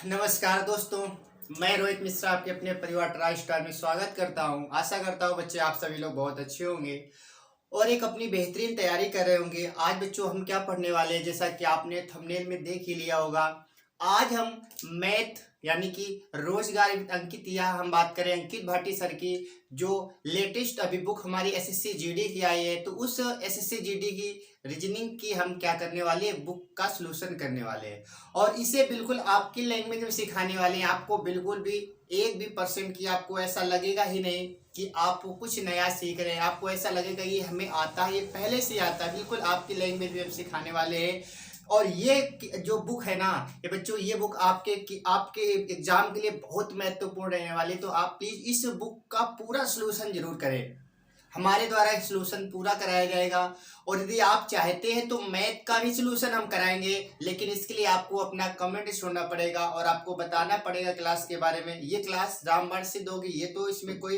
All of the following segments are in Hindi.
नमस्कार दोस्तों, मैं रोहित मिश्रा आपके अपने परिवार ट्राई स्टार में स्वागत करता हूं। आशा करता हूं बच्चे आप सभी लोग बहुत अच्छे होंगे और एक अपनी बेहतरीन तैयारी कर रहे होंगे। आज बच्चों हम क्या पढ़ने वाले हैं, जैसा कि आपने थंबनेल में देख ही लिया होगा। आज हम मैथ यानी कि रोजगार अंकित या हम बात करें अंकित भाटी सर की जो लेटेस्ट अभी बुक हमारी एसएससी जीडी की आई है, तो उस एसएससी जीडी की रीजनिंग की हम क्या करने वाले हैं, बुक का सलूशन करने वाले हैं और इसे बिल्कुल आपकी लैंग्वेज में सिखाने वाले हैं। आपको बिल्कुल भी 1% की आपको ऐसा लगेगा ही नहीं कि आप कुछ नया सीख रहे हैं। आपको ऐसा लगेगा ये हमें आता है, ये पहले से आता है। बिल्कुल आपकी लैंग्वेज में हम सिखाने वाले हैं। और ये जो बुक है ना, ये बच्चों ये बुक आपके एग्जाम के लिए बहुत महत्वपूर्ण रहने वाली, तो आप प्लीज इस बुक का पूरा सलूशन जरूर करें। हमारे द्वारा एक सलूशन पूरा कराया जाएगा और यदि आप चाहते हैं तो मैथ का भी सलूशन हम कराएंगे, लेकिन इसके लिए आपको अपना कमेंट छोड़ना पड़ेगा और आपको बताना पड़ेगा क्लास के बारे में। ये क्लास रामबाण से दोगी, ये तो इसमें कोई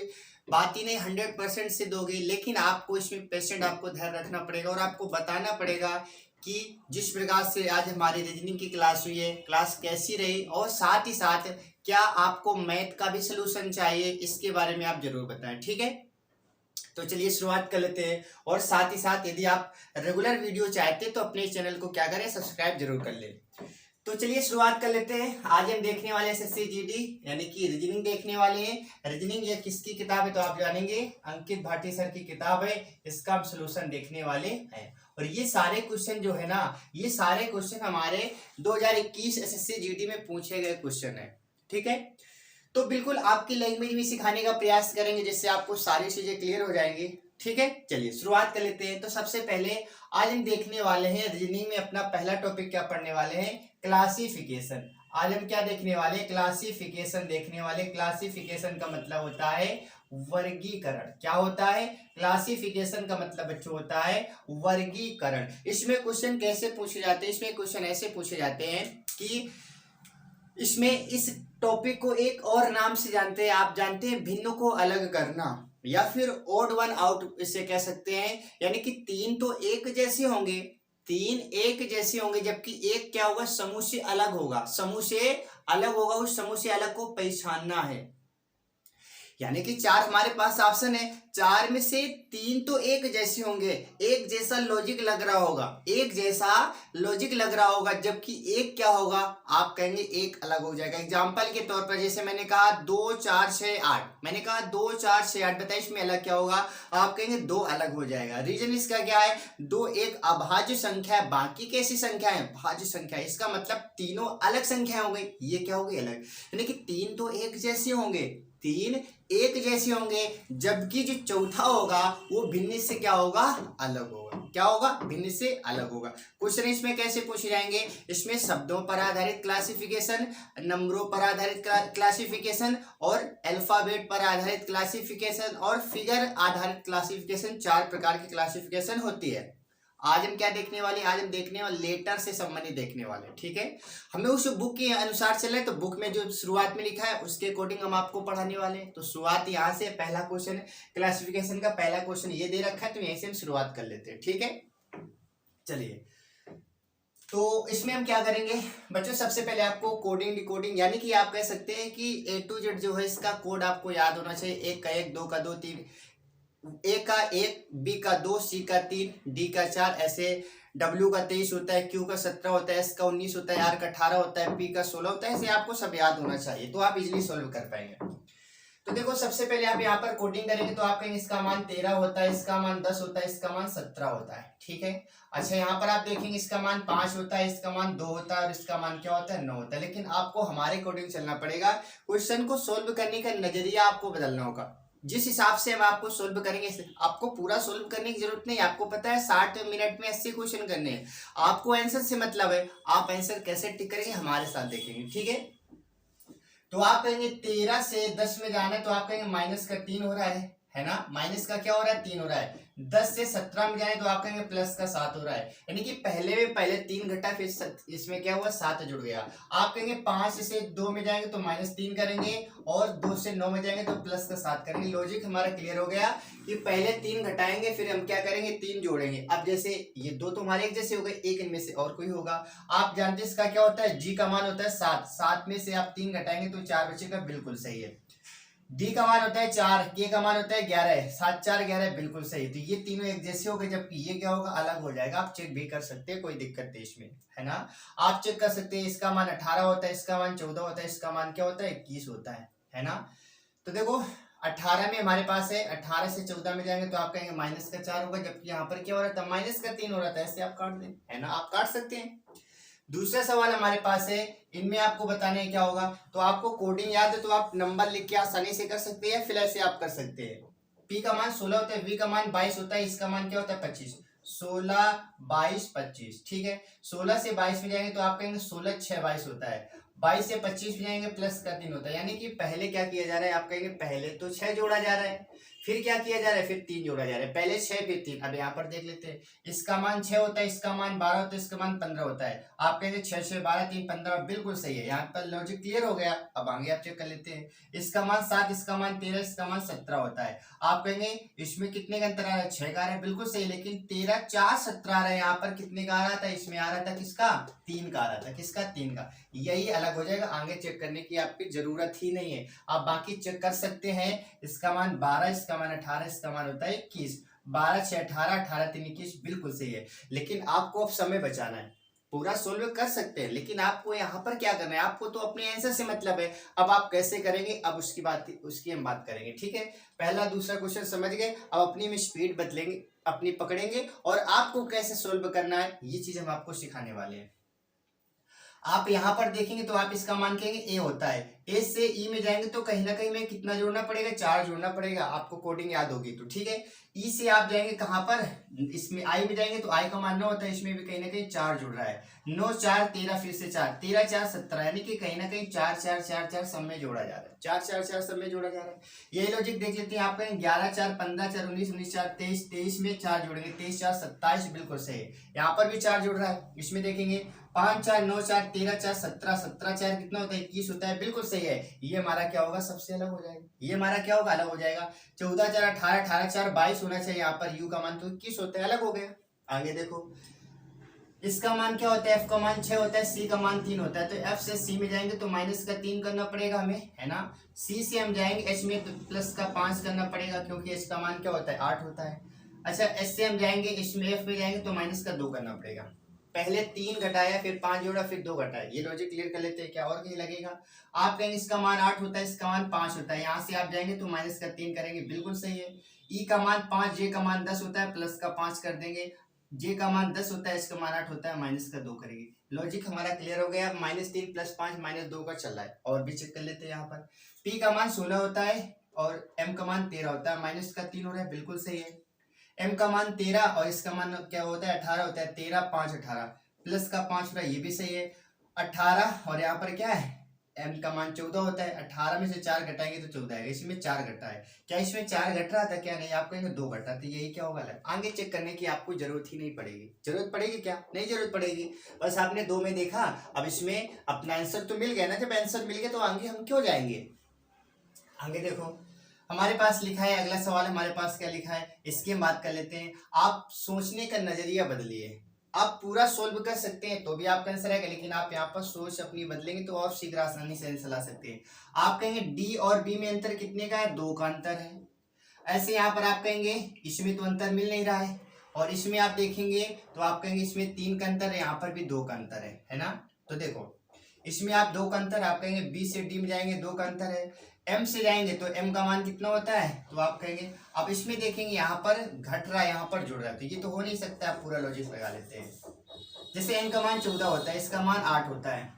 बात ही नहीं, 100% से दोगी, लेकिन आपको इसमें पेशेंट आपको ध्यान रखना पड़ेगा और आपको बताना पड़ेगा कि जिस प्रकार से आज हमारी रीजनिंग की क्लास हुई है, क्लास कैसी रही और साथ ही साथ क्या आपको मैथ का भी सलूशन चाहिए, इसके बारे में आप जरूर बताएं। ठीक है, तो चलिए शुरुआत कर लेते हैं। और साथ ही साथ यदि आप रेगुलर वीडियो चाहते हैं तो अपने चैनल को क्या करें, सब्सक्राइब जरूर कर लें। तो चलिए शुरुआत कर लेते हैं। आज हम देखने वाले एसएससी जीडी यानी कि रीजनिंग देखने वाले हैं। रीजनिंग ये किसकी किताब है तो आप जानेंगे, अंकित भाटी सर की किताब है। इसका हम सलूशन देखने वाले हैं और ये सारे क्वेश्चन जो है ना, ये सारे क्वेश्चन हमारे 2021 एसएससी जीडी में पूछे गए क्वेश्चन है। ठीक है, तो बिल्कुल आपकी लैंग्वेज में सिखाने का प्रयास करेंगे जिससे आपको सारी चीजें क्लियर हो जाएंगी। ठीक है, चलिए शुरुआत कर लेते हैं। तो सबसे पहले आज हम देखने वाले हैं रीजनिंग में अपना पहला टॉपिक क्या पढ़ने वाले हैं, क्लासिफिकेशन। आज हम क्या देखने वाले, क्लासिफिकेशन देखने वाले। क्लासिफिकेशन का मतलब होता है वर्गीकरण। क्या होता है, क्लासिफिकेशन का मतलब बच्चों होता है वर्गीकरण। इसमें क्वेश्चन कैसे पूछे जाते हैं, इसमें क्वेश्चन ऐसे पूछे जाते हैं कि इसमें इस टॉपिक को एक और नाम से जानते हैं, आप जानते हैं भिन्न को अलग करना या फिर ओड वन आउट इसे कह सकते हैं। यानी कि तीन तो एक जैसे होंगे, तीन एक जैसे होंगे, जबकि एक क्या होगा, समूह से अलग होगा। समूह से अलग होगा, उस समूह से अलग को पहचानना है। यानी कि चार हमारे पास ऑप्शन है, चार में से तीन तो एक जैसे होंगे, एक जैसा लॉजिक लग रहा होगा, एक जैसा लॉजिक लग रहा होगा, जबकि एक क्या होगा, आप कहेंगे एक अलग हो जाएगा। एग्जांपल के तौर पर जैसे मैंने कहा 2 4 6 8, मैंने कहा 2 4 6 8, बताइए इसमें अलग क्या होगा, आप कहेंगे दो अलग हो जाएगा। रीजन इसका क्या है, दो एक अभाज्य संख्या है, बाकी कैसी संख्या है, भाज्य संख्या है। इसका मतलब तीनों अलग संख्या हो गई, ये क्या हो गई, अलग। यानी कि तीन तो एक जैसे होंगे, तीन एक जैसे होंगे, जबकि जो चौथा होगा वो भिन्न से क्या होगा, अलग होगा। क्या होगा, भिन्न से अलग होगा। क्वेश्चन इसमें कैसे पूछे जाएंगे, इसमें शब्दों पर आधारित क्लासिफिकेशन, नंबरों पर आधारित क्लासिफिकेशन और अल्फाबेट पर आधारित क्लासिफिकेशन और फिगर आधारित क्लासिफिकेशन, चार प्रकार की क्लासिफिकेशन होती है। आज हम क्या देखने वाले, आज हम देखने वाले लेटर से संबंधित देखने वाले। ठीक है, हमें उस बुक के अनुसार चले, तो बुक में जो शुरुआत में लिखा है उसके अकॉर्डिंग हम आपको पढ़ाने वाले हैं। तो शुरुआत यहाँ से, पहला क्वेश्चन क्लासिफिकेशन का पहला क्वेश्चन ये दे रखा है, तो यहीं से हम शुरुआत कर लेते हैं। ठीक है, चलिए तो इसमें हम क्या करेंगे बच्चों, सबसे पहले आपको कोडिंग डिकोडिंग यानी कि आप कह सकते हैं कि A to Z जो है इसका कोड आपको याद होना चाहिए। एक का एक, दो का दो, तीन, ए का एक, बी का दो, सी का तीन, डी का चार, ऐसे डब्ल्यू का 23 होता है, क्यू का 17 होता है, एस का 19 होता है, आर का 18 होता है, पी का 16 होता है। ऐसे आपको सब याद होना चाहिए, तो आप इजीली सॉल्व कर पाएंगे। तो देखो सबसे पहले आप यहाँ पर कोडिंग करेंगे तो आप कहेंगे इसका मान 13 होता है, इसका मान 10 होता है, इसका मान 17 होता है। ठीक है, अच्छा यहाँ पर आप देखेंगे इसका मान 5 होता है, इसका मान 2 होता है और इसका मान क्या होता है, 9 होता है। लेकिन आपको हमारे अकॉर्डिंग चलना पड़ेगा, क्वेश्चन को सोल्व करने का नजरिया आपको बदलना होगा। जिस हिसाब से हम आपको सोल्व करेंगे, आपको पूरा सोल्व करने की जरूरत नहीं। आपको पता है 60 मिनट में 80 क्वेश्चन करने हैं, आपको आंसर से मतलब है। आप आंसर कैसे टिक करेंगे हमारे साथ देखेंगे। ठीक है, तो आप कहेंगे 13 से 10 में जाना है, तो आप कहेंगे माइनस का 3 हो रहा है है ना, माइनस का क्या हो रहा है 3 हो रहा है, 10 से 17 में जाए तो आप कहेंगे प्लस का 7 हो रहा है, यानी कि पहले 3 घटा फिर इसमें क्या हुआ 7 जुड़ गया। आप कहेंगे 5 से 2 में जाएंगे तो -3 करेंगे और 2 से 9 में जाएंगे तो प्लस का 7 करेंगे। लॉजिक हमारा क्लियर हो गया कि पहले 3 घटाएंगे फिर हम क्या करेंगे 3 जोड़ेंगे। अब जैसे ये दो तो हमारे एक जैसे हो गए, एक इनमें से और कोई होगा। आप जानते हैं इसका क्या होता है, जी का मान होता है 7, 7 में से आप 3 घटाएंगे तो 4 बचेगा, बिल्कुल सही है। डी का मान होता है 4, के का मान होता है 11, 7 4 11, बिल्कुल सही। तो ये तीनों एक जैसे हो गए, जबकि ये क्या होगा अलग हो जाएगा। आप चेक भी कर सकते हैं, कोई दिक्कत नहीं इसमें, है ना। आप चेक कर सकते हैं, इसका मान 18 होता है, इसका मान 14 होता है, इसका मान क्या होता है 21 होता है ना। तो देखो 18 में हमारे पास है, 18 से 14 में जाएंगे तो आप कहेंगे माइनस का 4 होगा, जबकि यहाँ पर क्या हो रहा था माइनस का 3 हो रहा था। ऐसे आप काट दें, है ना, आप काट सकते हैं। दूसरा सवाल हमारे पास है, इनमें आपको बताने है क्या होगा। तो आपको कोडिंग याद है तो आप नंबर लिख के आसानी से कर सकते हैं, फिर ऐसे आप कर सकते हैं। पी का मान 16 होता है, वी का मान 22 होता है, इसका मान क्या होता है 25, 16 22 25, ठीक है। 16 से 22 में जाएंगे तो आप कहेंगे 16 6 22 होता है, 22 से 25 में जाएंगे प्लस का 3 होता है। यानी कि पहले क्या किया जा रहा है, आप कहेंगे पहले तो 6 जोड़ा जा रहा है, फिर क्या किया जा रहा है, फिर 3 जोड़ा जा रहा है। पहले 6 फिर 3। अब यहाँ पर देख लेते हैं, इसका मान 6 होता है, इसका मान 12 होता है, इसका मान 15 होता है। आप कहेंगे 6 6 12 3 15, बिल्कुल सही है। यहाँ पर लॉजिक क्लियर हो गया। अब आगे आप चेक कर लेते हैं, इसका मान 7, इसका मान 13, इसका मान 17 होता है। आप कहेंगे इसमें कितने का अंतर आ रहा है, 6 का आ रहा है, बिल्कुल सही। लेकिन 13 4 17 आ रहा है, यहाँ पर कितने का आ रहा था, इसमें आ रहा था किसका 3 का आ रहा था, किसका 3 का। यही अलग हो जाएगा, आगे चेक करने की आपकी जरूरत ही नहीं है। आप बाकी चेक कर सकते हैं, इसका मान 12, इसका मान 18, इसका मान होता है 21, 12 6 18, 18 3 21, बिल्कुल सही है। लेकिन आपको अब समय बचाना है, पूरा सोल्व कर सकते हैं, लेकिन आपको यहाँ पर क्या करना है, आपको तो अपने आंसर से मतलब है। अब आप कैसे करेंगे, अब उसकी हम बात करेंगे, ठीक है। पहला दूसरा क्वेश्चन समझ गए, अब अपनी में स्पीड बदलेंगे, अपनी पकड़ेंगे और आपको कैसे सोल्व करना है ये चीज हम आपको सिखाने वाले हैं। आप यहाँ पर देखेंगे तो आप इसका मान कहेंगे ए होता है, ए से ई में जाएंगे तो कहीं ना कहीं में कितना जोड़ना पड़ेगा, 4 जोड़ना पड़ेगा। आपको कोडिंग याद होगी तो ठीक है। ई से आप जाएंगे कहाँ पर, इसमें आई में जाएंगे तो आई का मान 9 होता है, इसमें भी कहीं ना कहीं 4 जुड़ रहा है। 9 4 13, फिर से 4, 13 4 17, यानी कि कहीं ना कहीं 4 4 4 4 सब में जोड़ा जा रहा है, 4 4 4 सब में जोड़ा जा रहा है। यही लॉजिक देख लेते हैं, आप कहेंगे 11 4 15 4 19 19 4 23, 23 में 4 जोड़ेंगे, 23 4 27, बिल्कुल सही है। यहाँ पर भी 4 जुड़ रहा है, इसमें देखेंगे 5 4 9 4 13 4 17, 17 4 कितना होता है 21 होता है, बिल्कुल सही है। ये हमारा क्या होगा, सबसे अलग हो जाएगा, ये हमारा क्या होगा अलग हो जाएगा। 14 4 18, 18 4 22 होना चाहिए, यहाँ पर यू का मान तो 21 होता है, अलग हो गया। आगे देखो, इसका मान क्या होता है, एफ का मान 6 होता है, सी का मान 3 होता है। तो एफ से सी में जाएंगे तो माइनस का 3 करना पड़ेगा हमें, है ना। सी से हम जाएंगे एच में तो प्लस का 5 करना पड़ेगा, क्योंकि एच का मान क्या होता है 8 होता है। अच्छा, एच से हम जाएंगे इसमें एफ में जाएंगे तो माइनस का 2 करना पड़ेगा। पहले 3 घटाया, फिर 5 जोड़ा, फिर 2 घटाया। ये लॉजिक क्लियर कर लेते हैं, क्या और कहीं लगेगा। आप कहेंगे इसका मान 8 होता है, इसका मान 5 होता है, यहाँ से आप जाएंगे तो माइनस का 3 करेंगे, बिल्कुल सही है। ई का मान 5, जे का मान 10 होता है, प्लस का 5 कर देंगे। जे का मान 10 होता है, इसका मान 8 होता है, माइनस का 2 करेंगे। लॉजिक हमारा क्लियर हो गया। -3 + 5 -2 का चल रहा है। और भी चेक कर लेते हैं, यहाँ पर पी का मान 16 होता है और एम का मान 13 होता है, माइनस का 3 हो रहा है, बिल्कुल सही है। एम का मान 13 और इसका मान क्या होता है 18 होता है, 13 5 18, प्लस का 5 हो रहा है, ये भी सही है। 18 और यहाँ पर क्या है, एम का मान 14 होता है, 18 में से 4 घटाएंगे तो 14 आएगा, इसमें 4 घटा है। क्या इसमें 4 घट रहा था, क्या नहीं, आप कहेंगे 2 घटा, तो यही क्या होगा अलग। आगे चेक करने की आपको जरूरत ही नहीं पड़ेगी। जरूरत पड़ेगी क्या, नहीं जरूरत पड़ेगी, बस आपने 2 में देखा। अब इसमें अपना आंसर तो मिल गया ना, जब आंसर मिल गया तो आगे हम क्यों जाएंगे। आगे देखो, हमारे पास लिखा है, अगला सवाल हमारे पास क्या लिखा है, इसकी हम बात कर लेते हैं। आप सोचने का नजरिया बदलिए, आप पूरा सोल्व कर सकते हैं तो भी आपका आंसर आएगा, लेकिन आप यहाँ पर सोच अपनी बदलेंगे तो और शीघ्र आसानी से आंसर ला सकते हैं। आप कहेंगे डी और बी में अंतर कितने का है, 2 का अंतर है। ऐसे यहाँ पर आप कहेंगे इसमें तो अंतर मिल नहीं रहा है, और इसमें आप देखेंगे तो आप कहेंगे इसमें 3 का अंतर है, यहाँ पर भी 2 का अंतर है ना। तो देखो, इसमें आप 2 का अंतर, आप कहेंगे बी से डी में जाएंगे 2 का अंतर है। एम से जाएंगे तो एम का मान कितना होता है, तो आप कहेंगे, अब इसमें देखेंगे यहाँ पर घट रहा है, यहाँ पर जुड़ रहा है, तो ये तो हो नहीं सकता। आप पूरा लॉजिक लगा लेते हैं। जैसे एन का मान 14 होता है, इसका मान 8 होता है।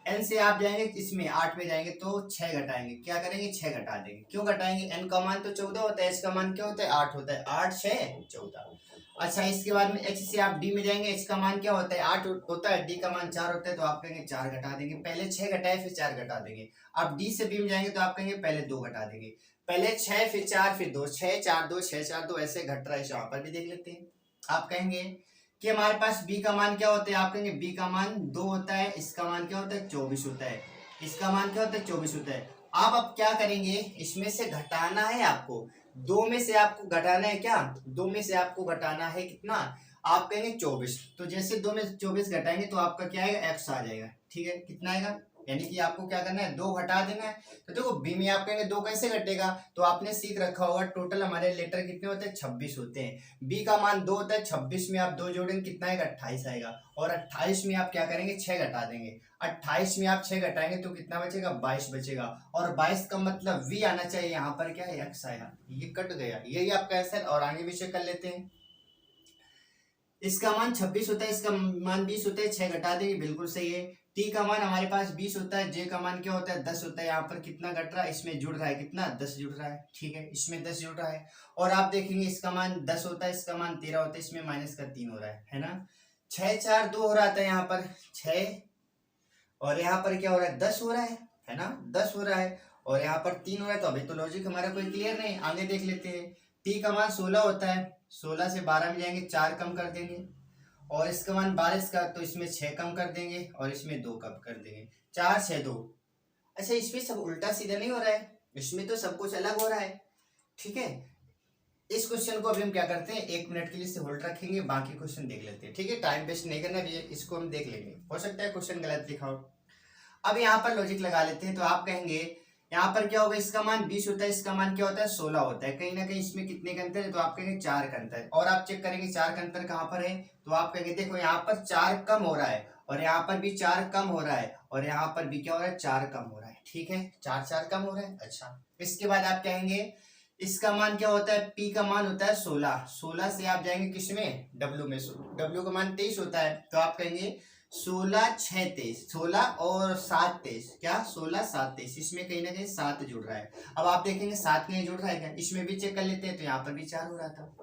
एन से आप जाएंगे इसमें 8 में जाएंगे तो 6 घटाएंगे, क्या करेंगे 6 घटा देंगे। क्यों घटाएंगे, एन का मान तो 14 होता है, एच का मान क्या होता है 8 होता है, 8 6 14। अच्छा, इसके बाद में एच से आप डी में जाएंगे, एच का मान क्या होता है 8 होता है, डी का मान 4 होता है, तो आप कहेंगे 4 घटा देंगे। पहले 6 घटाए फिर 4 घटा देंगे। अब डी से बी में जाएंगे तो आप कहेंगे पहले 2 घटा देंगे। पहले 6 फिर 4 फिर 2, 6 4 2 6 4 2 ऐसे घट रहा है। यहाँ पर भी देख लेते हैं। आप कहेंगे कि हमारे पास b का मान क्या होता है, आप कहेंगे b का मान 2 होता है, इसका मान क्या होता है 24 होता है, इसका मान क्या होता है 24 होता है। आप अब क्या करेंगे, इसमें से घटाना है आपको, 2 में से आपको घटाना है, क्या 2 में से आपको घटाना है कितना, आप कहेंगे 24। तो जैसे 2 में 24 घटाएंगे तो आपका क्या आएगा, x आ जाएगा। ठीक है, कितना आएगा, यानी कि आपको क्या करना है, 2 घटा देना है। तो देखो b में आप कहेंगे 2 कैसे घटेगा, तो आपने सीख रखा होगा टोटल हमारे लेटर कितने होते हैं, 26 होते हैं। b का मान 2 होता है, 26 में आप 2 जोड़ेंगे कितना आएगा, 28 आएगा। और 28 में आप क्या करेंगे, 6 घटा देंगे। 28 में आप 6 घटाएंगे तो कितना बचेगा, 22 बचेगा। और 22 का मतलब v आना चाहिए, यहाँ पर क्या है, x आया, ये कट गया, यही आपका आंसर। और आगे भी चेक कर लेते हैं। इसका मान 26 होता है, इसका मान 20 होता है, 6 घटा देंगे, बिल्कुल सही है। टी का मान हमारे पास 20 होता है, जे का मान क्या होता है 10 होता है। यहाँ पर कितना घट रहा है, इसमें जुड़ रहा है कितना, 10 जुड़ रहा है। ठीक है, इसमें 10 जुड़ रहा है। और आप देखेंगे इसका मान 10 होता है, इसका मान 13 होता है, इसमें माइनस का 3 हो रहा है ना। 6 4 2 हो रहा था यहाँ पर 6, और यहाँ पर क्या हो रहा है 10 हो रहा है ना, 10 हो रहा है, और यहाँ पर 3 हो रहा है। तो अभी तो लॉजिक हमारा कोई क्लियर नहीं, आगे देख लेते हैं। टी का मान 16 होता है, 16 से 12 में जाएंगे, 4 कम कर देंगे। और इसका मान 12 का, तो इसमें 6 कम कर देंगे, और इसमें 2 कम कर देंगे, 4 6 2। अच्छा, इसमें सब उल्टा सीधा नहीं हो रहा है, इसमें तो सब कुछ अलग हो रहा है। ठीक है, इस क्वेश्चन को अभी हम क्या करते हैं, 1 मिनट के लिए से होल्ड रखेंगे, बाकी क्वेश्चन देख लेते हैं। ठीक है, टाइम वेस्ट नहीं करना भैया, इसको हम देख लेंगे, हो सकता है क्वेश्चन गलत लिखा हो। अब यहाँ पर लॉजिक लगा लेते हैं। तो आप कहेंगे यहाँ पर क्या होगा, इसका मान 20 होता है, इसका मान क्या होता है 16 होता है, कहीं ना कहीं इसमें कितने का अंतर है, तो आप कहेंगे 4 का अंतर। और आप चेक करेंगे 4 का अंतर कहाँ पर है, तो आप कहेंगे देखो यहाँ पर 4 कम हो रहा है, और यहाँ पर भी 4 कम हो रहा है, और यहाँ पर भी क्या हो रहा है 4 कम हो रहा है। ठीक है, 4 4 कम हो रहा है। अच्छा, इसके बाद आप कहेंगे इसका मान क्या होता है, पी का मान होता है 16, 16 से आप जाएंगे किसमें, डब्ल्यू में, डब्ल्यू का मान 23 होता है। तो आप कहेंगे 16 6 23, 16 और 7 23, क्या 16 7 23, इसमें कहीं ना कहीं 7 जुड़ रहा है। अब आप देखेंगे 7 कहीं जुड़ रहा है क्या, इसमें भी चेक कर लेते हैं। तो यहाँ पर भी 4 हो रहा था,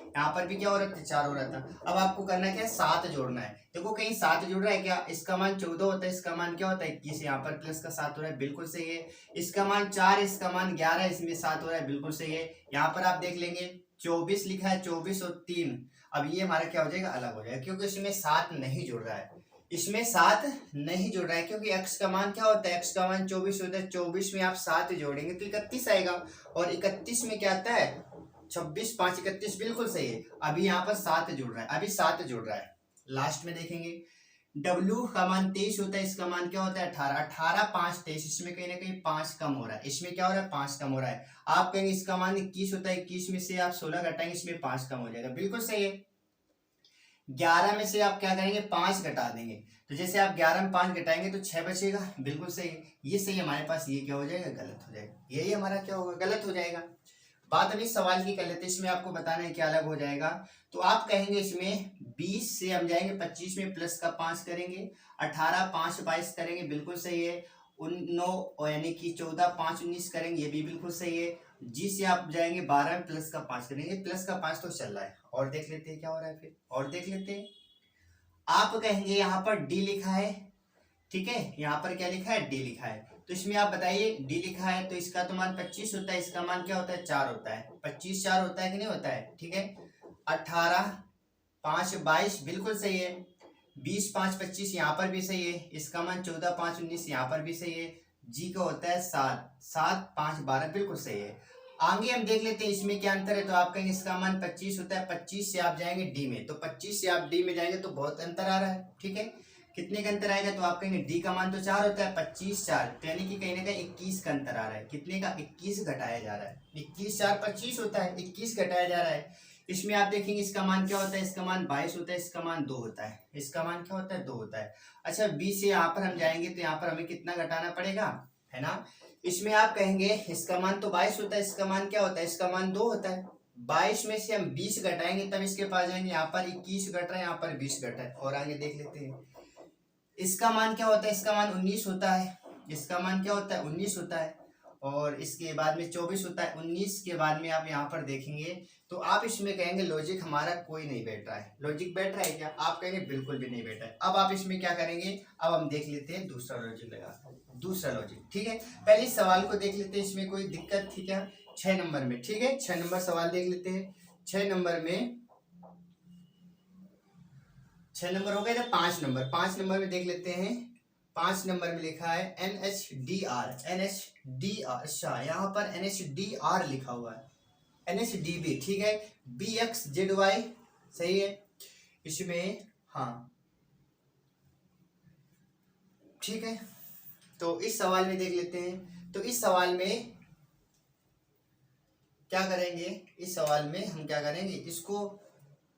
यहाँ पर भी क्या हो रहा था 4 हो रहा था। अब आपको करना क्या है, 7 जोड़ना है। देखो कहीं 7 जुड़ रहा है क्या, इसका मान 14 होता है, इसका मान क्या होता है 21, यहाँ पर प्लस का 7 हो रहा है, बिल्कुल सही है। इसका मान 4, इसका मान 11, इसमें 7 हो रहा है, बिल्कुल सही है। यहाँ पर आप देख लेंगे 24 लिखा है, 24 और 3, अब ये हमारा क्या हो जाएगा, अलग हो जाएगा, क्योंकि इसमें 7 नहीं जुड़ रहा है, इसमें 7 नहीं जुड़ रहा है, क्योंकि x का मान क्या होता है, x का मान 24 होता है, 24 में आप 7 जोड़ेंगे तो 31 आएगा, और 31 में क्या आता है 26 5 31, बिल्कुल सही है। अभी यहाँ पर 7 जुड़ रहा है, अभी 7 जुड़ रहा है। लास्ट में देखेंगे W का मान 23 होता है, इसका मान क्या होता है 18, 18 5 23, इसमें कहीं ना कहीं 5 कम हो रहा है, इसमें क्या हो रहा है 5 कम हो रहा है। आप कहेंगे इसका मान 21 होता है, 21 में से आप 16 घटाएंगे, इसमें 5 कम हो जाएगा, बिल्कुल सही है। 11 में से आप क्या करेंगे 5 घटा देंगे, तो जैसे आप 11 में 5 घटाएंगे तो 6 बचेगा, बिल्कुल सही है। ये सही है हमारे पास, ये क्या हो जाएगा गलत हो जाएगा, यही हमारा क्या होगा गलत हो जाएगा। बात अभी सवाल की कर लेते हैं, इसमें आपको बताना है क्या अलग हो जाएगा। तो आप कहेंगे इसमें 20 से हम जाएंगे 25 में प्लस का 5 करेंगे, 18 5 22 करेंगे, बिल्कुल सही है। 9 यानी कि 14 5 19 करेंगे, ये भी बिल्कुल सही है। जी से आप जाएंगे 12 में प्लस का 5 करेंगे, प्लस का 5 तो चल रहा है। और देख लेते हैं क्या हो रहा है फिर, और देख लेते हैं। आप कहेंगे यहाँ पर डी लिखा है, ठीक है, यहाँ पर क्या लिखा है डी लिखा है, तो इसमें आप बताइए डी लिखा है तो इसका तो मान 25 होता है, इसका मान क्या होता है 4 होता है, 25 4 होता है कि नहीं होता है। ठीक है, 18 5 22, बिल्कुल सही है। 20 5 25, यहाँ पर भी सही है। इसका मान 14 5 19, यहाँ पर भी सही है। जी का होता है 7 7 5 12, बिल्कुल सही है। आगे हम देख लेते हैं इसमें क्या अंतर है। तो आप कहेंगे इसका मान 25 होता है, 25 से आप जाएंगे डी में, तो 25 से आप डी में जाएंगे तो बहुत अंतर आ रहा है। ठीक है, कितने का अंतर आएगा, तो आप कहेंगे डी का मान तो 4 होता है, 25 4, तो यानी कि कहीं ना कहीं 21 का अंतर आ रहा है। कितने का, 21 घटाया जा रहा है। 21 4 25 होता है, 21 घटाया जा रहा है। इसमें आप देखेंगे इसका मान क्या होता है, इसका मान 22 होता है, इसका मान 2 होता है, इसका मान क्या होता है 2 होता है। अच्छा, बी से यहाँ पर हम जाएंगे तो यहाँ पर हमें कितना घटाना पड़ेगा, है ना। इसमें आप कहेंगे इसका मान तो 22 होता है, इसका मान क्या होता है, इसका मान 2 होता है। 22 में से हम 20 घटाएंगे तब इसके पास जाएंगे, यहाँ पर 21 घट रहा है, यहाँ पर 20 घटा है। और आगे देख लेते हैं इसका मान क्या होता है, इसका मान 19 होता है, इसका मान क्या होता है 19 होता है। और इसके बाद में 24 होता है, 19 के बाद में आप यहाँ पर देखेंगे तो आप इसमें कहेंगे लॉजिक हमारा कोई नहीं बैठ रहा है। लॉजिक बैठ रहा है क्या? आप कहेंगे बिल्कुल भी नहीं बैठा है। अब आप इसमें क्या करेंगे, अब हम देख लेते हैं दूसरा लॉजिक लगा, दूसरा लॉजिक, ठीक है। पहले इस सवाल को देख लेते हैं, इसमें कोई दिक्कत थी क्या? 6 नंबर में, ठीक है, 6 नंबर सवाल देख लेते हैं। 6 नंबर में 6 नंबर हो गए ना, 5 नंबर, 5 नंबर में देख लेते हैं। 5 नंबर में लिखा है NHDR, NHDR, अच्छा यहाँ पर NHDR लिखा हुआ है, NHDB, ठीक है, BXZY, सही है इसमें, हाँ ठीक है। तो इस सवाल में देख लेते हैं, तो इस सवाल में क्या करेंगे, इस सवाल में हम क्या करेंगे, इसको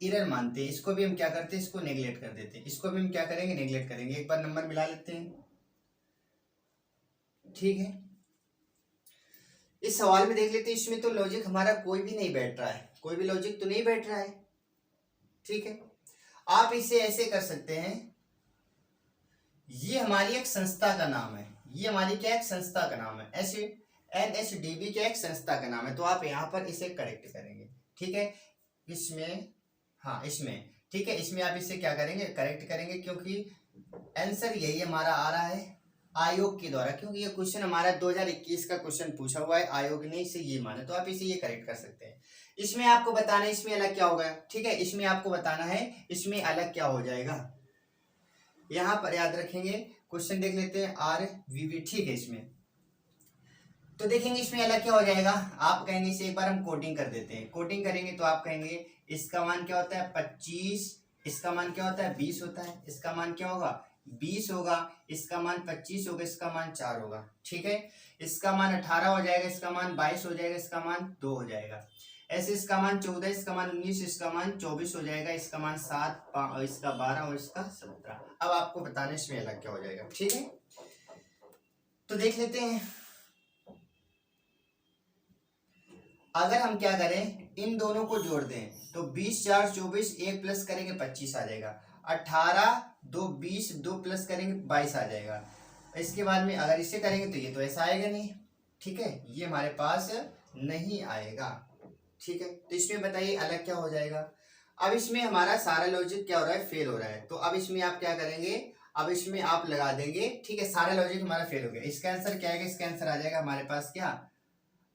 एरर मानते हैं, इसको भी हम क्या करते हैं, इसको नेग्लेक्ट कर देते हैं, इसको भी हम क्या करेंगे, नेग्लेक्ट करेंगे। एक बार नंबर मिला लेते हैं, ठीक है। इस सवाल में देख लेते हैं, इसमें तो लॉजिक हमारा कोई भी नहीं बैठ रहा है, कोई भी लॉजिक तो नहीं बैठ रहा है, ठीक है। आप इसे ऐसे कर सकते हैं, ये हमारी एक संस्था का नाम है, ये हमारी क्या एक संस्था का नाम है, ऐसे NHDB क्या एक संस्था का नाम है, तो आप यहाँ पर इसे करेक्ट करेंगे, ठीक है। इसमें, हाँ इसमें, ठीक है, इसमें आप इसे क्या करेंगे, करेक्ट करेंगे, क्योंकि आंसर यही हमारा आ रहा है आयोग के द्वारा, क्योंकि ये क्वेश्चन हमारा 2021 का क्वेश्चन पूछा हुआ है, आयोग ने इसे ये माना, तो आप इसे ये करेक्ट कर सकते हैं। इसमें आपको बताना है इसमें अलग क्या होगा, ठीक है, इसमें आपको बताना है इसमें अलग क्या हो जाएगा, यहाँ पर याद रखेंगे। क्वेश्चन देख लेते हैं RVV, ठीक है, इसमें तो देखेंगे इसमें अलग क्या हो जाएगा। आप कहेंगे इसे एक बार हम कोडिंग कर देते हैं, कोडिंग करेंगे तो आप कहेंगे इसका मान क्या होता है 25, इसका मान क्या होता है 20 होता है, इसका मान क्या होगा 20 होगा, इसका मान 25 होगा, इसका मान 4 होगा, ठीक है। इसका मान 18 हो जाएगा, इसका मान 22 हो जाएगा, इसका मान 2 हो जाएगा, ऐसे इसका मान 14, इसका मान 19, इसका मान 24 हो जाएगा, इसका मान 7, इसका 12 और इसका 17। अब आपको बताना इसमें अलग क्या हो जाएगा, ठीक है। तो देख लेते हैं, अगर हम क्या करें इन दोनों को जोड़ दें तो 20 4 24, 1 प्लस करेंगे 25 आ जाएगा, 18 2 20, 2 प्लस करेंगे 22 आ जाएगा। इसके बाद में अगर इसे करेंगे तो ये तो ऐसा आएगा नहीं, ठीक है, ये हमारे पास नहीं आएगा, ठीक है। तो इसमें बताइए अलग क्या हो जाएगा। अब इसमें हमारा सारा लॉजिक क्या हो रहा है, फेल हो रहा है, तो अब इसमें आप क्या करेंगे, अब इसमें आप लगा देंगे, ठीक है, सारा लॉजिक हमारा फेल हो गया। इसका आंसर क्या आएगा, इसका आंसर आ जाएगा हमारे पास क्या,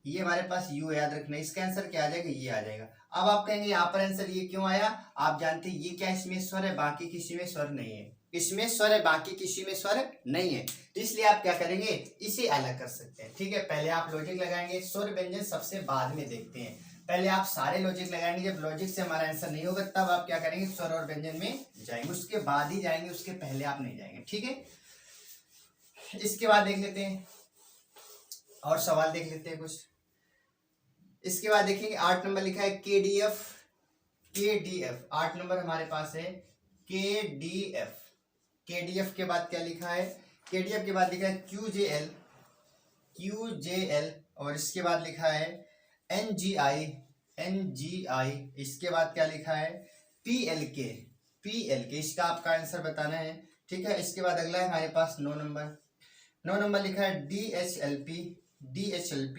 ये हमारे पास u याद रखना, इसका आंसर क्या आ जाएगा, ये आ जाएगा। अब आप कहेंगे यहाँ पर आंसर ये क्यों आया, आप जानते हैं ये क्या इसमें स्वर है, बाकी किसी में स्वर नहीं है, इसमें स्वर है बाकी किसी में स्वर नहीं है, तो इसलिए आप क्या करेंगे इसे अलग कर सकते हैं, ठीक है। पहले आप लॉजिक लगाएंगे, स्वर व्यंजन सबसे बाद में देखते हैं, पहले आप सारे लॉजिक लगाएंगे, जब लॉजिक से हमारा आंसर नहीं होगा तब आप क्या करेंगे स्वर और व्यंजन में जाएंगे, उसके बाद ही जाएंगे, उसके पहले आप नहीं जाएंगे, ठीक है। इसके बाद देख लेते हैं और सवाल देख लेते हैं कुछ। इसके बाद देखेंगे 8 नंबर लिखा है KDF, KDF 8 नंबर हमारे पास है KDF, KDF के बाद क्या लिखा है, KDF के बाद लिखा है QJL, QJL, और इसके बाद लिखा है NGI, NGI, इसके बाद क्या लिखा है PLK, PLK, इसका आपका आंसर बताना है, ठीक है। इसके बाद अगला है हमारे पास 9 नंबर, 9 नंबर लिखा है DHLP, DHLP,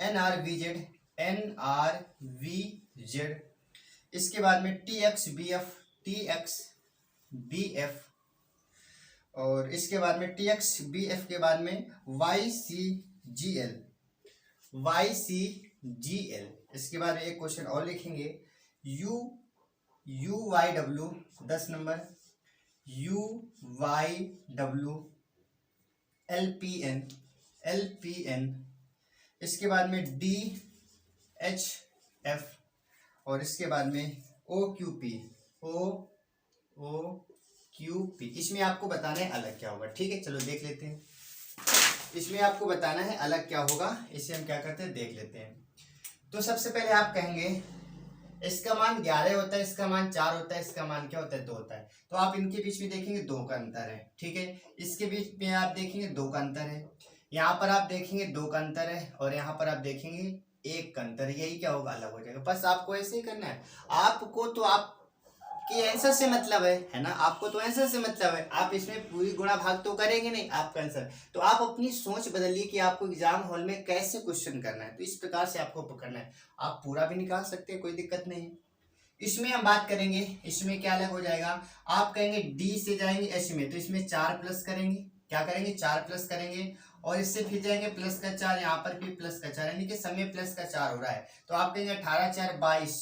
NRVZ, NRVZ, इसके बाद में TXBF, TXBF, और इसके बाद में TXBF के बाद में YCGL, YCGL, इसके बाद में एक क्वेश्चन और लिखेंगे UYW 10 number, UYW, LPN, LPN, इसके बाद में DHF, और इसके बाद में OQP, OQP, इसमें आपको बताना है अलग क्या होगा, ठीक है। चलो देख लेते हैं, इसमें आपको बताना है अलग क्या होगा, इसे हम क्या करते हैं देख लेते हैं। तो सबसे पहले आप कहेंगे इसका मान 11 होता है, इसका मान 4 होता है, इसका मान क्या होता है 2 होता है, तो आप इनके बीच में देखेंगे 2 का अंतर है, ठीक है। इसके बीच में आप देखेंगे 2 का अंतर है, यहाँ पर आप देखेंगे 2 का अंतर है, और यहाँ पर आप देखेंगे 1 का अंतर, यही क्या होगा अलग हो जाएगा। बस आपको ऐसे ही करना है, आपको तो आप कि आंसर से मतलब है ना, आपको तो आंसर से मतलब है, आप इसमें पूरी गुणा भाग तो करेंगे नहीं, आपका आंसर। तो आप अपनी सोच बदलिए कि आपको एग्जाम हॉल में कैसे क्वेश्चन करना है, तो इस प्रकार से आपको पकड़ना है। आप पूरा भी निकाल सकते हैं, कोई दिक्कत नहीं है। इसमें हम बात करेंगे, इसमें क्या अलग हो जाएगा, आप कहेंगे डी से जाएंगे एच में, तो इसमें 4 प्लस करेंगे, क्या करेंगे 4 प्लस करेंगे, और इससे फिर जाएंगे प्लस का 4, यहाँ पर भी प्लस का 4, यानी कि सब में प्लस का 4 हो रहा है। तो आप कहेंगे 18 4 22,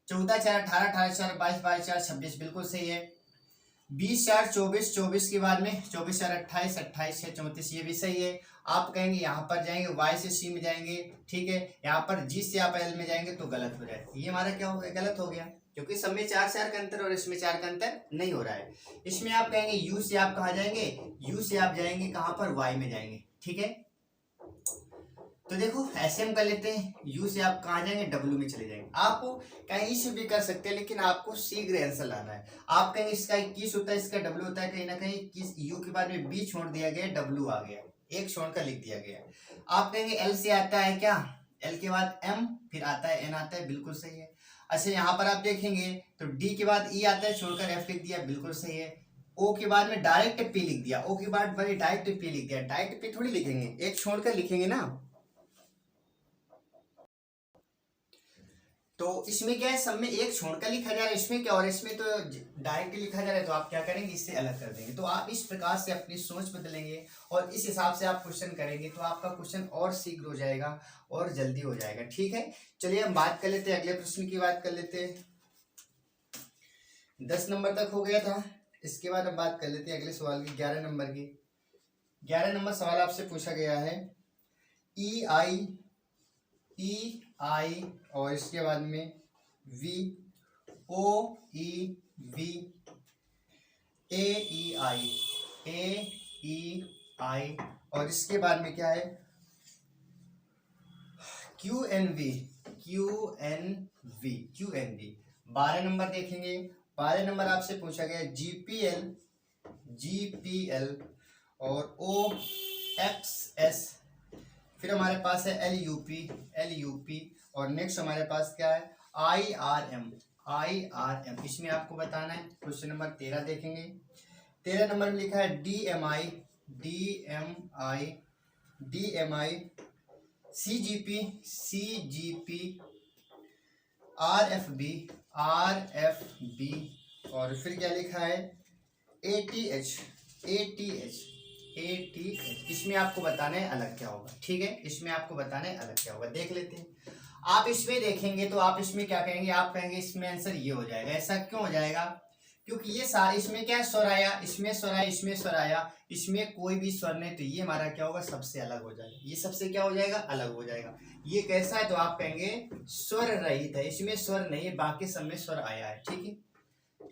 14 4 18, 18 4 22, 22 4 26, बिल्कुल सही है। 20 4 24, 24 के बाद में 24 4 28, 28 6 34, ये भी सही है। आप कहेंगे यहाँ पर जाएंगे वाई से सी में जाएंगे, ठीक है, यहाँ पर जी से आप एल में जाएंगे तो गलत हो जाएगा। ये हमारा क्या हो गया, गलत हो गया, क्योंकि सब में 4 4 का अंतर और इसमें 4 का अंतर नहीं हो रहा है। इसमें आप कहेंगे यू से आप कहाँ जाएंगे, यू से आप जाएंगे कहाँ पर, वाई में जाएंगे, ठीक है। तो देखो ऐसे हम कर लेते हैं, यू से आप कहाँ जाएंगे, डब्ल्यू में चले जाएंगे। आपको कहीं से भी कर सकते हैं, लेकिन आपको शीघ्र आंसर लाना है। आप कहेंगे इसका 21 होता है, इसका डब्ल्यू होता है, कहीं ना कहीं 21 यू के बाद में बी छोड़ दिया गया, डब्ल्यू आ गया, एक छोड़ कर लिख दिया गया। आप कहेंगे एल से आता है क्या, एल के बाद एम, फिर आता है एन आता है, बिल्कुल सही है। अच्छा यहाँ पर आप देखेंगे तो डी के बाद ई आता है, छोड़कर एफ लिख दिया, बिल्कुल सही है। ओ के बाद में डायरेक्ट पी लिख दिया, ओ के बाद भाई डायरेक्ट पी लिख दिया, डायरेक्ट पी थोड़ी लिखेंगे, एक छोड़कर लिखेंगे ना। तो इसमें क्या है, सब में एक छोड़कर लिखा जा रहा है, इसमें क्या, और इसमें तो डायरेक्ट लिखा जा रहा है, तो आप क्या करेंगे, इससे अलग कर देंगे। तो आप इस प्रकार से अपनी सोच बदलेंगे और इस हिसाब से आप क्वेश्चन करेंगे, तो आपका क्वेश्चन और शीघ्र हो जाएगा और जल्दी हो जाएगा, ठीक है। चलिए हम बात कर लेते हैं, अगले प्रश्न की बात कर लेते हैं। 10 नंबर तक हो गया था, इसके बाद हम बात कर लेते हैं अगले सवाल की, 11 नंबर की। 11 नंबर सवाल आपसे पूछा गया है, ई आई और इसके बाद में वी, ओ ई वी, ए ई आई और इसके बाद में क्या है, क्यू एन वी। 12 नंबर देखेंगे, 12 नंबर आपसे पूछा गया जीपीएल और ओ एक्स एस, फिर हमारे पास है एल यूपी और नेक्स्ट हमारे पास क्या है, आई आर एम। इसमें आपको बताना है। क्वेश्चन नंबर 13 देखेंगे, 13 नंबर में लिखा है D M I C G P R F B और फिर क्या लिखा है ए टी एच। इसमें आपको बताना है अलग क्या होगा, ठीक है, इसमें आपको बताना है अलग क्या होगा, देख लेते हैं। आप इसमें देखेंगे तो आप इसमें क्या कहेंगे, आप कहेंगे इसमें आंसर ये हो जाएगा। ऐसा क्यों हो जाएगा, क्योंकि ये सारे इसमें क्या है, स्वर आया, इसमें स्वर आया, इसमें स्वर आया, इसमें कोई भी स्वर नहीं, तो ये हमारा क्या होगा, सबसे अलग हो जाएगा, ये सबसे क्या हो जाएगा, अलग हो जाएगा। ये कैसा है, तो आप कहेंगे स्वर रहित है, इसमें स्वर नहीं है, बाकी सब में स्वर आया है, ठीक है।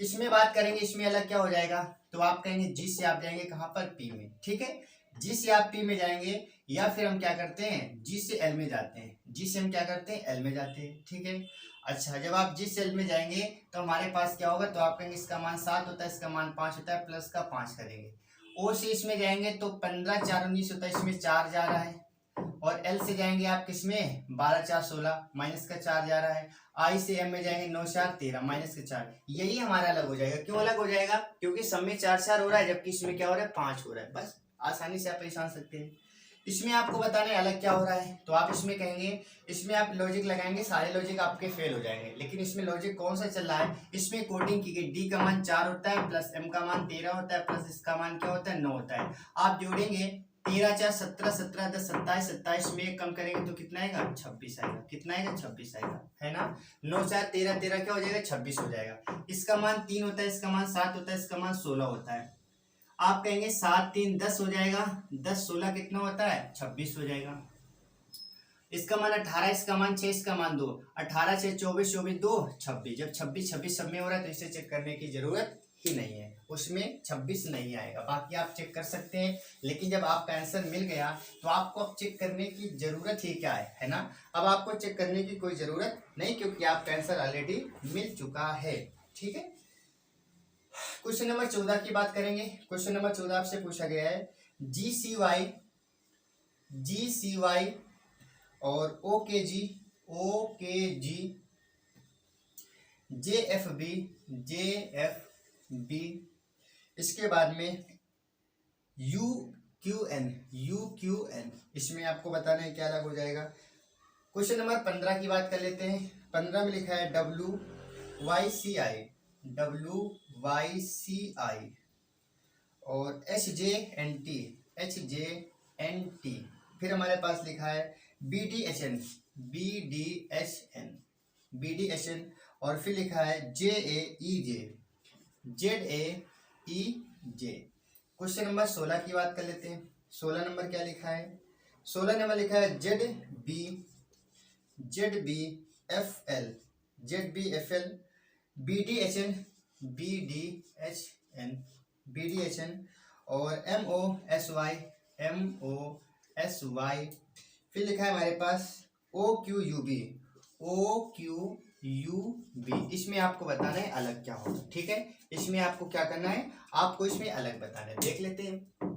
इसमें बात करेंगे, इसमें अलग क्या हो जाएगा, तो आप कहेंगे जी से आप जाएंगे कहाँ पर, पी में, ठीक है, जी से आप पी में जाएंगे, या फिर हम क्या करते हैं, जी से एल में जाते हैं, जी से हम क्या करते हैं, एल में जाते हैं, ठीक है। अच्छा जब आप जी से एल में जाएंगे तो हमारे पास क्या होगा, तो आप कहेंगे इसका मान 7 होता है, इसका मान 5 होता है, प्लस का 5 करेंगे। ओ से इसमें जाएंगे तो 15 4 19 होता है, इसमें 4 जा रहा है, और एल से जाएंगे आप किसमें, 12 4 16, माइनस का 4 जा रहा है। आई से एम में जाएंगे 9 4 13, माइनस का 4, यही हमारा अलग हो जाएगा। क्यों अलग हो जाएगा, क्योंकि सब में 4 4 हो रहा है, जबकि इसमें क्या हो रहा है, 5 हो रहा है। बस आसानी से आप पहचान सकते हैं। इसमें आपको बताना है अलग क्या हो रहा है, तो आप इसमें कहेंगे, इसमें आप लॉजिक लगाएंगे, सारे लॉजिक आपके फेल हो जाएंगे, लेकिन इसमें लॉजिक कौन सा चल रहा है, इसमें कोडिंग की गई, डी का मान 4 होता है, प्लस एम का मान 13 होता है, प्लस इसका मान क्या होता है, 9 होता है। आप जोड़ेंगे 13 4 17 17 10 27 27 में एक कम करेंगे तो कितना आएगा, 26 आएगा। कितना आएगा, 26 आएगा, है ना। 9 4 13 13 क्या हो जाएगा, 26 हो जाएगा। इसका मान 3 होता है, इसका मान 7 होता है, इसका मान 16 होता है। आप कहेंगे 7 3 10 हो जाएगा, 10 16 कितना होता है, 26 हो जाएगा। इसका मान 18, इसका मान 6, इसका मान 2, 18 6 24 24 2 26। जब 26 26 सब में हो रहा है तो इसे चेक करने की जरूरत ही नहीं है, उसमें 26 नहीं आएगा। बाकी आप चेक कर सकते हैं, लेकिन जब आपका आंसर मिल गया तो आपको अब चेक करने की जरूरत ही क्या है ना। अब आपको चेक करने की कोई जरूरत नहीं, क्योंकि आपका आंसर ऑलरेडी मिल चुका है, ठीक है। क्वेश्चन नंबर 14 की बात करेंगे। क्वेश्चन नंबर 14 आपसे पूछा गया है जी सी वाई और ओ के जी जे एफ बी, इसके बाद में यू क्यू एन, इसमें आपको बताना है क्या अलग हो जाएगा। क्वेश्चन नंबर 15 की बात कर लेते हैं। 15 में लिखा है डब्ल्यू वाई सी आई और एच जे एन टी। फिर हमारे पास लिखा है बी डी एच एन और फिर लिखा है Z A E J. Question number 16 की बात कर लेते हैं। 16 नंबर क्या लिखा है? 16 नंबर लिखा है Z B F L B D H N और एम ओ एस वाई। फिर लिखा है हमारे पास ओ क्यू यू बी। इसमें आपको बताना है अलग क्या होगा, ठीक है। इसमें आपको क्या करना है, आपको इसमें अलग बताना है। देख लेते हैं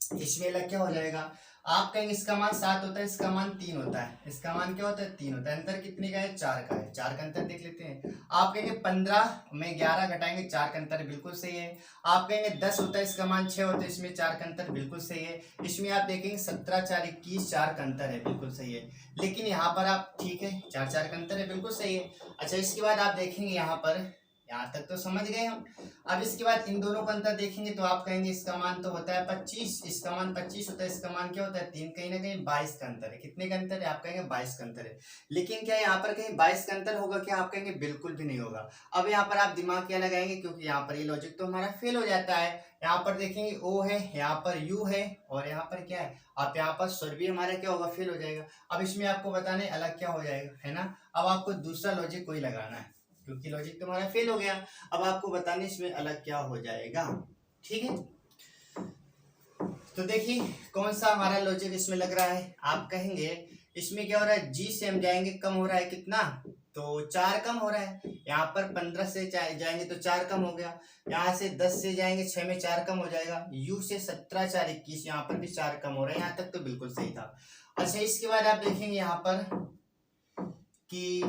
इसमें अलग क्या हो जाएगा। आप कहेंगे इसका मान 7 होता है, इसका मान 3 होता है। इसका मान क्या होता है? 3 होता है। अंतर कितने का है? 4 का है। 4 का अंतर देख लेते हैं। आप कहेंगे 15 में 11 घटाएंगे, 4 का अंतर बिल्कुल सही है। आप कहेंगे 10 होता है, इसका मान 6 होता है, इसमें 4 का अंतर बिल्कुल सही है। इसमें आप देखेंगे 17 4 21, 4 का अंतर है, बिल्कुल सही है। लेकिन यहाँ पर आप ठीक है 4 4 का अंतर है, बिल्कुल सही है। अच्छा, इसके बाद आप देखेंगे यहाँ पर, यहाँ तक तो समझ गए हम। अब इसके बाद इन दोनों का अंतर देखेंगे तो आप कहेंगे इसका मान तो होता है 25, इसका मान 25 होता है, इसका मान क्या होता है 3, कहीं ना कहीं 22 का अंतर है। कितने का अंतर है? आप कहेंगे 22 का अंतर है। लेकिन क्या यहाँ पर कहीं 22 का अंतर होगा क्या? आप कहेंगे बिल्कुल भी नहीं होगा। अब यहाँ पर आप दिमाग क्या लगाएंगे, क्योंकि यहाँ पर ये लॉजिक तो हमारा फेल हो जाता है। यहाँ पर देखेंगे ओ है, यहाँ पर यू है और यहाँ पर क्या है, आप यहाँ पर स्वर भी हमारा क्या होगा, फेल हो जाएगा। अब इसमें आपको बताने अलग क्या हो जाएगा, है ना। अब आपको दूसरा लॉजिक कोई लगाना है, क्योंकि लॉजिक तुम्हारा फेल हो गया। अब आपको बताने इसमें अलग क्या हो जाएगा, ठीक है। तो देखिए कौन सा हमारा लॉजिक इसमें लग रहा है। आप कहेंगे इसमें क्या हो रहा है, जी से हम जाएंगे कम हो रहा है, कितना? तो 4 कम हो रहा है। यहाँ पर 15 से जाएंगे तो 4 कम हो गया। यहाँ से 10 से जाएंगे 6 में 4 कम हो जाएगा। यू से 17 4 21, यहाँ पर भी 4 कम हो रहा है। यहाँ तक तो बिल्कुल सही था। अच्छा, इसके बाद आप देखेंगे यहाँ पर कि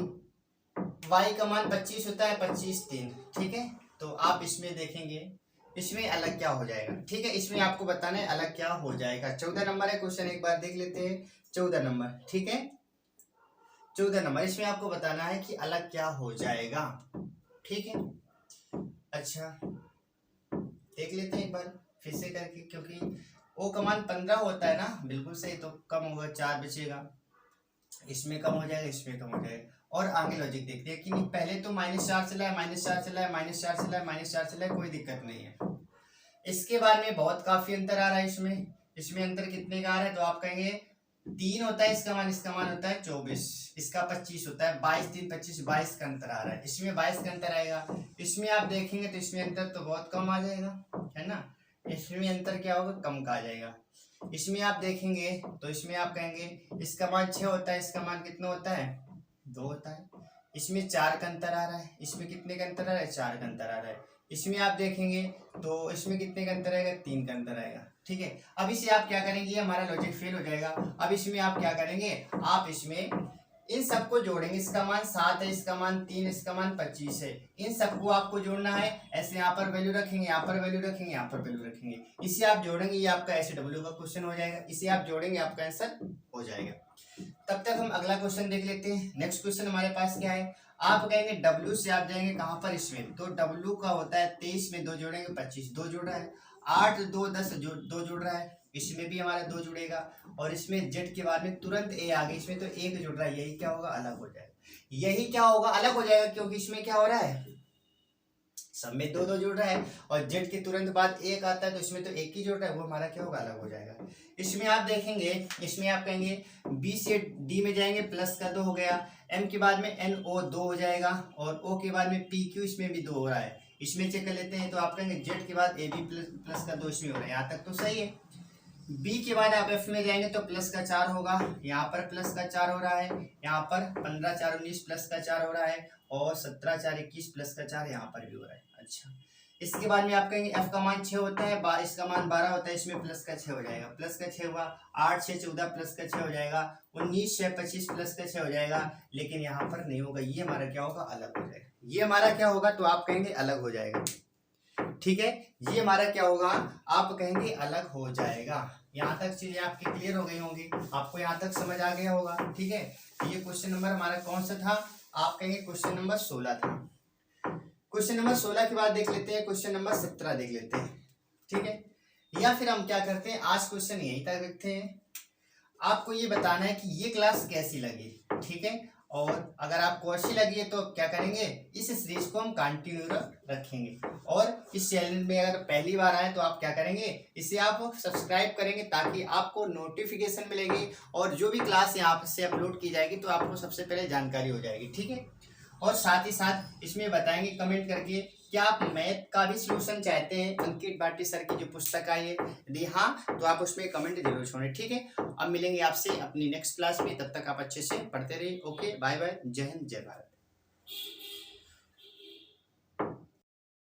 y का मान 25 होता है, 25 3, ठीक है। तो आप इसमें देखेंगे इसमें अलग क्या हो जाएगा, ठीक है। इसमें आपको बताना है अलग क्या हो जाएगा। 14 नंबर है क्वेश्चन, एक बार देख लेते हैं। 14 नंबर, ठीक है। 14 नंबर इसमें आपको बताना है कि अलग क्या हो जाएगा, ठीक है। अच्छा, देख लेते हैं एक बार फिर से करके, क्योंकि ओ का मान 15 होता है ना, बिल्कुल सही। तो कम होगा, 4 बचेगा, इसमें कम हो जाएगा, इसमें कम हो जाएगा। और आगे लॉजिक देखते हैं कि नहीं, पहले तो -4 चला है, -4 चला है, -4 चला है, -4 चला है, कोई दिक्कत नहीं है। इसके बाद में बहुत काफी अंतर आ रहा है। इसमें अंतर कितने का आ रहा है? तो आप कहेंगे 3 होता है इसका मान होता है 24, इसका 25 होता है, 22 3 25, 22 का अंतर आ रहा है। इसमें 22 का अंतर आएगा। इसमें आप देखेंगे तो इसमें अंतर तो बहुत कम आ जाएगा, है ना। इसमें अंतर क्या होगा, कम का आ जाएगा। इसमें आप देखेंगे तो इसमें आप कहेंगे इसका मान 6 होता है, इसका मान कितना होता है, 2 होता है। इसमें 4 का अंतर आ रहा है, इसमें कितने का अंतर आ रहा है, 4 का अंतर आ रहा है। इसमें आप देखेंगे तो इसमें कितने का अंतर आएगा, 3 का अंतर आएगा, ठीक है। अब इसे आप क्या करेंगे, ये हमारा लॉजिक फेल हो जाएगा। अब इसमें आप क्या करेंगे, आप इसमें इन सबको जोड़ेंगे। इसका मान 7 है, इसका मान 3, इसका मान 25 है। इन सबको आपको जोड़ना है। ऐसे यहाँ पर वैल्यू रखेंगे, यहाँ पर वैल्यू रखेंगे, यहाँ पर वैल्यू रखेंगे। इसे आप जोड़ेंगे, ये आपका SW का क्वेश्चन हो जाएगा। इसे आप जोड़ेंगे, आपका आंसर हो जाएगा। तब तक हम अगला क्वेश्चन देख लेते हैं। नेक्स्ट क्वेश्चन हमारे पास क्या है, आप कहेंगे W से आप जाएंगे कहाँ पर, इसमें। तो W का होता है 23 में 2 जोड़ेंगे 25, 2 जुड़ रहा है। 8 2 10 2 जुड़ रहा है, इसमें भी हमारा 2 जुड़ेगा। और इसमें Z के बाद में तुरंत A आ गई, इसमें तो 1 जुड़ रहा है। यही क्या होगा, अलग हो जाएगा। यही क्या होगा, अलग हो जाएगा, क्योंकि इसमें क्या हो रहा है, सब में 2 2 जुड़ रहा है। और Z के तुरंत बाद 1 आता है, तो इसमें तो 1 ही जुड़ रहा है, वो हमारा क्या होगा, अलग हो जाएगा। इसमें आप देखेंगे, इसमें आप कहेंगे B से D में जाएंगे, प्लस का 2 हो गया। M के बाद में NO 2 हो जाएगा। और O के बाद में PQ, इसमें भी 2 हो रहा है। इसमें चेक कर लेते हैं, तो आप कहेंगे Z के बाद AB प्लस का 2 इसमें हो रहा है। यहाँ तक तो सही है। B के बाद आप F में जाएंगे तो प्लस का 4 होगा, यहाँ पर प्लस का 4 हो रहा है। यहाँ पर 15 4 19 प्लस का 4 हो रहा है। और 17 4 21 प्लस का 4 यहाँ पर भी हो रहा है। अच्छा, इसके बाद में आप कहेंगे f का मान 6 होता है, इसका मान 12 होता है, इसमें प्लस का 6 हो जाएगा, प्लस का 6 हुआ, 8 6 14 प्लस का 6 हो जाएगा, 19 6 25 प्लस का 6 हो जाएगा। लेकिन यहाँ पर नहीं होगा, ये हमारा क्या होगा, अलग हो जाएगा। ये हमारा क्या होगा, तो आप कहेंगे अलग हो जाएगा। ठीक है, ये हमारा क्या होगा, आप कहेंगे अलग हो जाएगा। यहाँ तक चीजें आपकी क्लियर हो गई होंगी, आपको यहाँ तक समझ आ गया होगा। ठीक है, ये क्वेश्चन नंबर हमारा कौन सा था, आप कहेंगे क्वेश्चन नंबर 16 था। क्वेश्चन नंबर 16 के बाद देख लेते हैं क्वेश्चन नंबर 17 देख लेते हैं। ठीक है, या फिर हम क्या करते हैं, आज क्वेश्चन यहीं तक रखते हैं। आपको ये बताना है कि ये क्लास कैसी लगी। ठीक है, और अगर आपको अच्छी लगी है तो क्या करेंगे, इस सीरीज को हम कंटिन्यू रखेंगे। और इस चैनल में अगर पहली बार आए तो आप क्या करेंगे, इसे आप सब्सक्राइब करेंगे ताकि आपको नोटिफिकेशन मिलेगी और जो भी क्लास यहाँ से अपलोड की जाएगी तो आपको सबसे पहले जानकारी हो जाएगी। ठीक है, और साथ ही साथ इसमें बताएंगे कमेंट करके क्या आप मैथ का भी सॉल्यूशन चाहते हैं, अंकित भाटी सर की जो पुस्तक आई है, यदि हाँ तो आप उसमें कमेंट जरूर छोड़ें। ठीक है, अब मिलेंगे आपसे अपनी नेक्स्ट क्लास में, तब तक आप अच्छे से पढ़ते रहिए। ओके, बाय बाय, जय हिंद, जय भारत।